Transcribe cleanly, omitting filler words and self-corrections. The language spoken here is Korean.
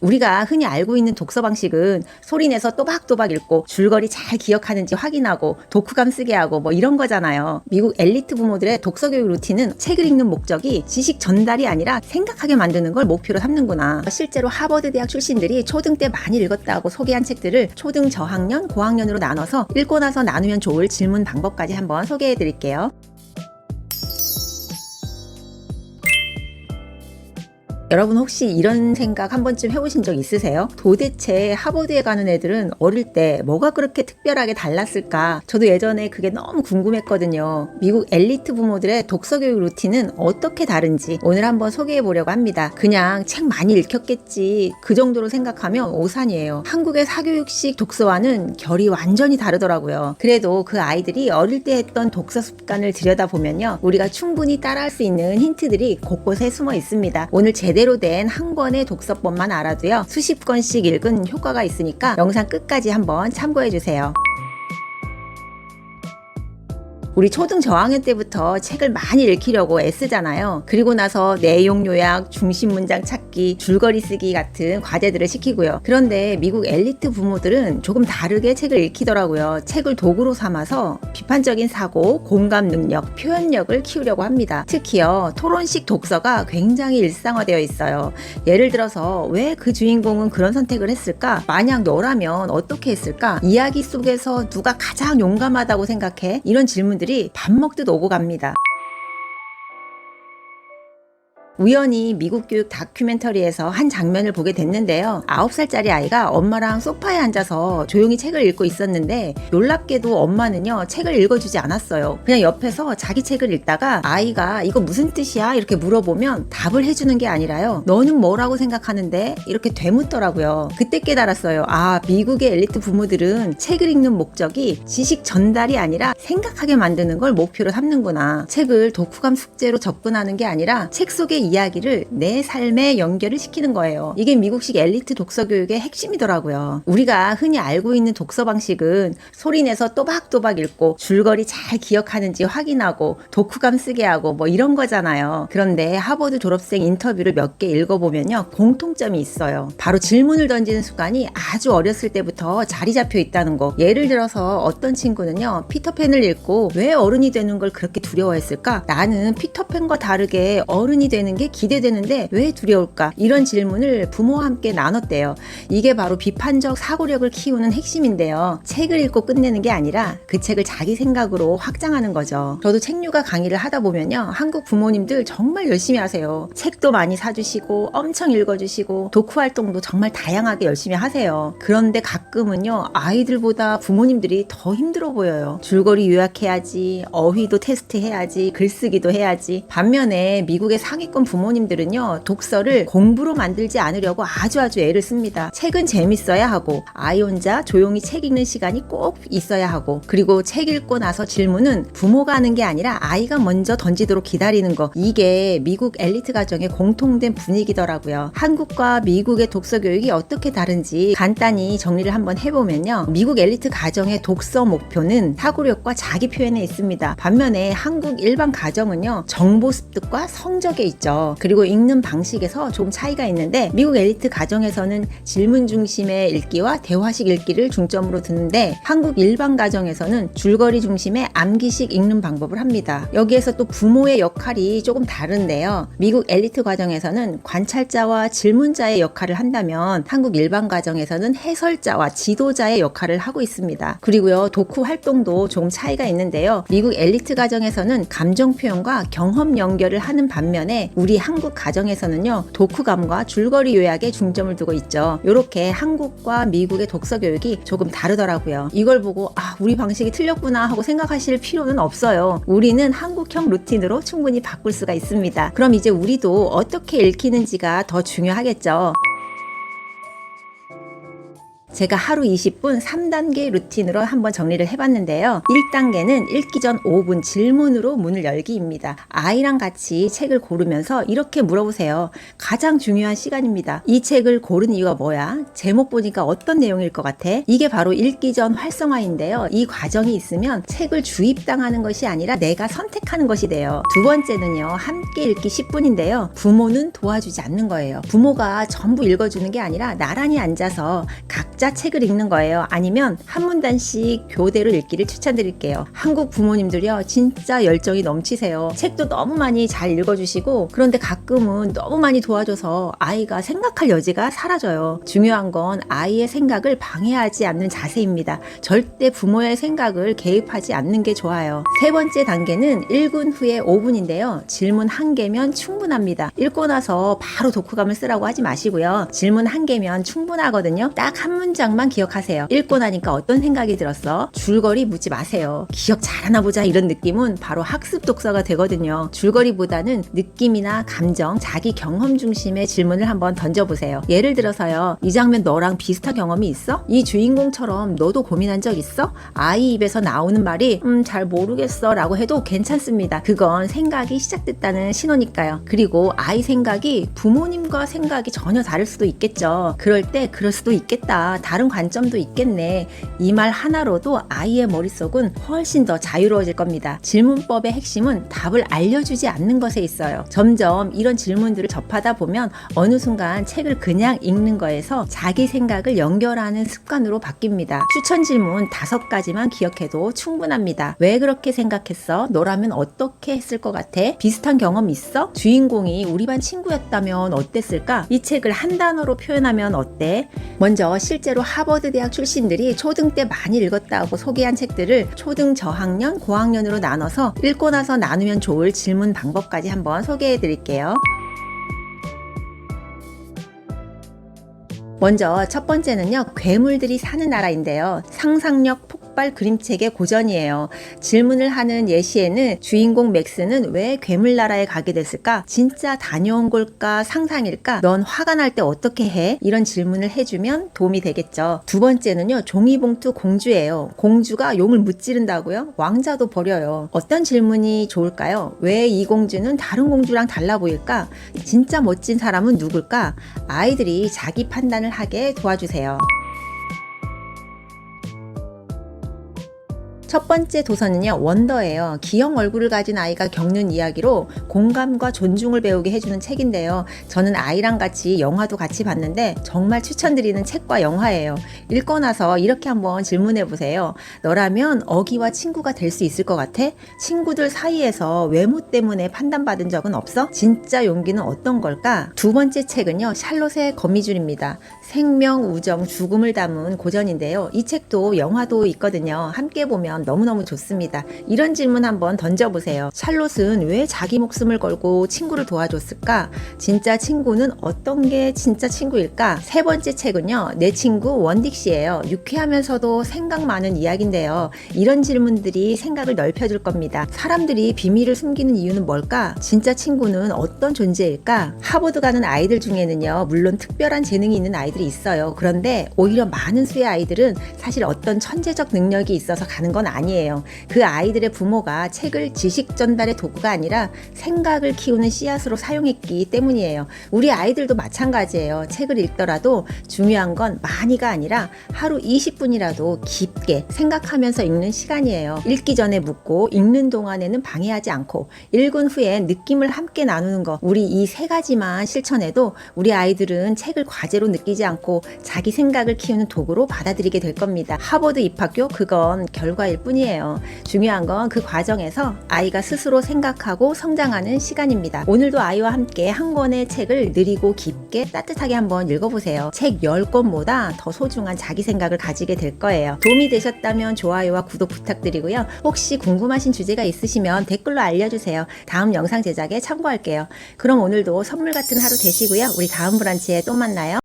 우리가 흔히 알고 있는 독서 방식은 소리내서 또박또박 읽고 줄거리 잘 기억하는지 확인하고 독후감 쓰게 하고 뭐 이런 거잖아요. 미국 엘리트 부모들의 독서 교육 루틴은 책을 읽는 목적이 지식 전달이 아니라 생각하게 만드는 걸 목표로 삼는구나. 실제로 하버드 대학 출신들이 초등 때 많이 읽었다고 소개한 책들을 초등 저학년, 고학년으로 나눠서 읽고 나서 나누면 좋을 질문 방법까지 한번 소개해 드릴게요. 여러분 혹시 이런 생각 한 번쯤 해보신 적 있으세요? 도대체 하버드에 가는 애들은 어릴 때 뭐가 그렇게 특별하게 달랐을까? 저도 예전에 그게 너무 궁금했거든요. 미국 엘리트 부모들의 독서 교육 루틴은 어떻게 다른지 오늘 한번 소개해 보려고 합니다. 그냥 책 많이 읽혔겠지 그 정도로 생각하면 오산이에요. 한국의 사교육식 독서와는 결이 완전히 다르더라고요. 그래도 그 아이들이 어릴 때 했던 독서 습관을 들여다보면요, 우리가 충분히 따라할 수 있는 힌트들이 곳곳에 숨어 있습니다. 오늘 제대로 된 한 권의 독서법만 알아도요, 수십 권씩 읽은 효과가 있으니까 영상 끝까지 한번 참고해 주세요. 우리 초등 저학년 때부터 책을 많이 읽히려고 애쓰잖아요. 그리고 나서 내용 요약, 중심 문장 찾기, 줄거리 쓰기 같은 과제들을 시키고요. 그런데 미국 엘리트 부모들은 조금 다르게 책을 읽히더라고요. 책을 도구로 삼아서 비판적인 사고, 공감 능력, 표현력을 키우려고 합니다. 특히요, 토론식 독서가 굉장히 일상화되어 있어요. 예를 들어서 왜 그 주인공은 그런 선택을 했을까? 만약 너라면 어떻게 했을까? 이야기 속에서 누가 가장 용감하다고 생각해? 이런 질문들이 밥 먹듯 오고 갑니다. 우연히 미국 교육 다큐멘터리에서 한 장면을 보게 됐는데요. 9살짜리 아이가 엄마랑 소파에 앉아서 조용히 책을 읽고 있었는데 놀랍게도 엄마는요, 책을 읽어주지 않았어요. 그냥 옆에서 자기 책을 읽다가 아이가 이거 무슨 뜻이야? 이렇게 물어보면 답을 해주는 게 아니라요, 너는 뭐라고 생각하는데? 이렇게 되묻더라고요. 그때 깨달았어요. 아, 미국의 엘리트 부모들은 책을 읽는 목적이 지식 전달이 아니라 생각하게 만드는 걸 목표로 삼는구나. 책을 독후감 숙제로 접근하는 게 아니라 책 속의 이야기를 내 삶에 연결을 시키는 거예요. 이게 미국식 엘리트 독서 교육의 핵심이더라고요. 우리가 흔히 알고 있는 독서 방식은 소리내서 또박또박 읽고 줄거리 잘 기억하는지 확인하고 독후감 쓰게 하고 뭐 이런 거잖아요. 그런데 하버드 졸업생 인터뷰를 몇 개 읽어보면요, 공통점이 있어요. 바로 질문을 던지는 습관이 아주 어렸을 때부터 자리 잡혀 있다는 거. 예를 들어서 어떤 친구는요, 피터팬을 읽고 왜 어른이 되는 걸 그렇게 두려워했을까? 나는 피터팬과 다르게 어른이 되는 게 기대되는데 왜 두려울까? 이런 질문을 부모와 함께 나눴대요. 이게 바로 비판적 사고력을 키우는 핵심인데요. 책을 읽고 끝내는 게 아니라 그 책을 자기 생각으로 확장하는 거죠. 저도 책류가 강의를 하다 보면요, 한국 부모님들 정말 열심히 하세요. 책도 많이 사주시고 엄청 읽어주시고 독후 활동도 정말 다양하게 열심히 하세요. 그런데 가끔은요, 아이들보다 부모님들이 더 힘들어 보여요. 줄거리 요약해야지, 어휘도 테스트해야지, 글쓰기도 해야지. 반면에 미국의 상위권 부모님들은요, 독서를 공부로 만들지 않으려고 아주 애를 씁니다. 책은 재밌어야 하고 아이 혼자 조용히 책 읽는 시간이 꼭 있어야 하고, 그리고 책 읽고 나서 질문은 부모가 하는 게 아니라 아이가 먼저 던지도록 기다리는 거. 이게 미국 엘리트 가정의 공통된 분위기더라고요. 한국과 미국의 독서 교육이 어떻게 다른지 간단히 정리를 한번 해보면요, 미국 엘리트 가정의 독서 목표는 사고력과 자기 표현에 있습니다. 반면에 한국 일반 가정은요, 정보 습득과 성적에 있죠. 그리고 읽는 방식에서 조금 차이가 있는데, 미국 엘리트 가정에서는 질문 중심의 읽기와 대화식 읽기를 중점으로 두는데, 한국 일반 가정에서는 줄거리 중심의 암기식 읽는 방법을 합니다. 여기에서 또 부모의 역할이 조금 다른데요. 미국 엘리트 가정에서는 관찰자와 질문자의 역할을 한다면 한국 일반 가정에서는 해설자와 지도자의 역할을 하고 있습니다. 그리고요, 독후 활동도 조금 차이가 있는데요. 미국 엘리트 가정에서는 감정 표현과 경험 연결을 하는 반면에 우리 한국 가정에서는요, 독후감과 줄거리 요약에 중점을 두고 있죠. 이렇게 한국과 미국의 독서 교육이 조금 다르더라고요. 이걸 보고 우리 방식이 틀렸구나 하고 생각하실 필요는 없어요. 우리는 한국형 루틴으로 충분히 바꿀 수가 있습니다. 그럼 이제 우리도 어떻게 읽히는지가 더 중요하겠죠. 제가 하루 20분 3단계 루틴으로 한번 정리를 해봤는데요. 1단계는 읽기 전 5분 질문으로 문을 열기입니다. 아이랑 같이 책을 고르면서 이렇게 물어보세요. 가장 중요한 시간입니다. 이 책을 고른 이유가 뭐야? 제목 보니까 어떤 내용일 것 같아? 이게 바로 읽기 전 활성화인데요. 이 과정이 있으면 책을 주입당하는 것이 아니라 내가 선택하는 것이 돼요. 두 번째는요. 함께 읽기 10분인데요. 부모는 도와주지 않는 거예요. 부모가 전부 읽어주는 게 아니라 나란히 앉아서 각자 책을 읽는 거예요. 아니면 한 문단씩 교대로 읽기를 추천드릴게요. 한국 부모님들이요 진짜 열정이 넘치세요. 책도 너무 많이 잘 읽어주시고, 그런데 가끔은 너무 많이 도와줘서 아이가 생각할 여지가 사라져요. 중요한 건 아이의 생각을 방해하지 않는 자세입니다. 절대 부모의 생각을 개입하지 않는 게 좋아요. 세 번째 단계는 읽은 후에 5분인데요. 질문 1개면 충분합니다. 읽고 나서 바로 독후감을 쓰라고 하지 마시고요. 질문 1개면 충분하거든요. 딱 한 문장만 기억하세요. 읽고 나니까 어떤 생각이 들었어? 줄거리 묻지 마세요. 기억 잘하나 보자 이런 느낌은 바로 학습 독서가 되거든요. 줄거리보다는 느낌이나 감정, 자기 경험 중심의 질문을 한번 던져보세요. 예를 들어서요. 이 장면 너랑 비슷한 경험이 있어? 이 주인공처럼 너도 고민한 적 있어? 아이 입에서 나오는 말이 잘 모르겠어 라고 해도 괜찮습니다. 그건 생각이 시작됐다는 신호니까요. 그리고 아이 생각이 부모님과 생각이 전혀 다를 수도 있겠죠. 그럴 때 그럴 수도 있겠다. 다른 관점도 있겠네. 이 말 하나로도 아이의 머릿속은 훨씬 더 자유로워질 겁니다. 질문법의 핵심은 답을 알려주지 않는 것에 있어요. 점점 이런 질문들을 접하다 보면 어느 순간 책을 그냥 읽는 거에서 자기 생각을 연결하는 습관으로 바뀝니다. 추천 질문 5가지만 기억해도 충분합니다. 왜 그렇게 생각했어? 너라면 어떻게 했을 것 같아? 비슷한 경험 있어? 주인공이 우리 반 친구였다면 어땠을까? 이 책을 한 단어로 표현하면 어때? 먼저 실제로 하버드 대학 출신들이 초등 때 많이 읽었다고 소개한 책들을 초등 저학년, 고학년으로 나눠서 읽고 나서 나누면 좋을 질문 방법까지 한번 소개해 드릴게요. 먼저 첫 번째는요. 괴물들이 사는 나라인데요. 상상력 폭발 그림책의 고전이에요. 질문을 하는 예시에는 주인공 맥스는 왜 괴물 나라에 가게 됐을까? 진짜 다녀온 걸까? 상상일까? 넌 화가 날 때 어떻게 해? 이런 질문을 해주면 도움이 되겠죠. 두 번째는요. 종이봉투 공주예요. 공주가 용을 무찌른다고요? 왕자도 버려요. 어떤 질문이 좋을까요? 왜 이 공주는 다른 공주랑 달라 보일까? 진짜 멋진 사람은 누굴까? 아이들이 자기 판단을 하게 도와주세요. 첫 번째 도서는요. 원더예요. 기형 얼굴을 가진 아이가 겪는 이야기로 공감과 존중을 배우게 해주는 책인데요. 저는 아이랑 같이 영화도 같이 봤는데 정말 추천드리는 책과 영화예요. 읽고 나서 이렇게 한번 질문해보세요. 너라면 어기와 친구가 될 수 있을 것 같아? 친구들 사이에서 외모 때문에 판단받은 적은 없어? 진짜 용기는 어떤 걸까? 두 번째 책은요. 샬롯의 거미줄입니다. 생명, 우정, 죽음을 담은 고전인데요. 이 책도 영화도 있거든요. 함께 보면 너무너무 좋습니다. 이런 질문 한번 던져보세요. 샬롯은 왜 자기 목숨을 걸고 친구를 도와줬을까? 진짜 친구는 어떤 게 진짜 친구일까? 세 번째 책은요. 내 친구 원딕씨예요. 유쾌하면서도 생각 많은 이야기인데요. 이런 질문들이 생각을 넓혀줄 겁니다. 사람들이 비밀을 숨기는 이유는 뭘까? 진짜 친구는 어떤 존재일까? 하버드 가는 아이들 중에는요. 물론 특별한 재능이 있는 아이들이 있어요. 그런데 오히려 많은 수의 아이들은 사실 어떤 천재적 능력이 있어서 가는 건 아니에요. 그 아이들의 부모가 책을 지식 전달의 도구가 아니라 생각을 키우는 씨앗으로 사용했기 때문이에요. 우리 아이들도 마찬가지예요. 책을 읽더라도 중요한 건 많이가 아니라 하루 20분이라도 깊게 생각하면서 읽는 시간이에요. 읽기 전에 묻고 읽는 동안에는 방해하지 않고 읽은 후에 느낌을 함께 나누는 거, 우리 이 3가지만 실천해도 우리 아이들은 책을 과제로 느끼지 않고 자기 생각을 키우는 도구로 받아들이게 될 겁니다. 하버드 입학교 그건 결과일 뿐이에요. 중요한 건 그 과정에서 아이가 스스로 생각하고 성장하는 시간입니다. 오늘도 아이와 함께 한 권의 책을 느리고 깊게 따뜻하게 한번 읽어보세요. 책 10권보다 더 소중한 자기 생각을 가지게 될 거예요. 도움이 되셨다면 좋아요와 구독 부탁드리고요. 혹시 궁금하신 주제가 있으시면 댓글로 알려주세요. 다음 영상 제작에 참고할게요. 그럼 오늘도 선물 같은 하루 되시고요. 우리 다음 브런치에 또 만나요.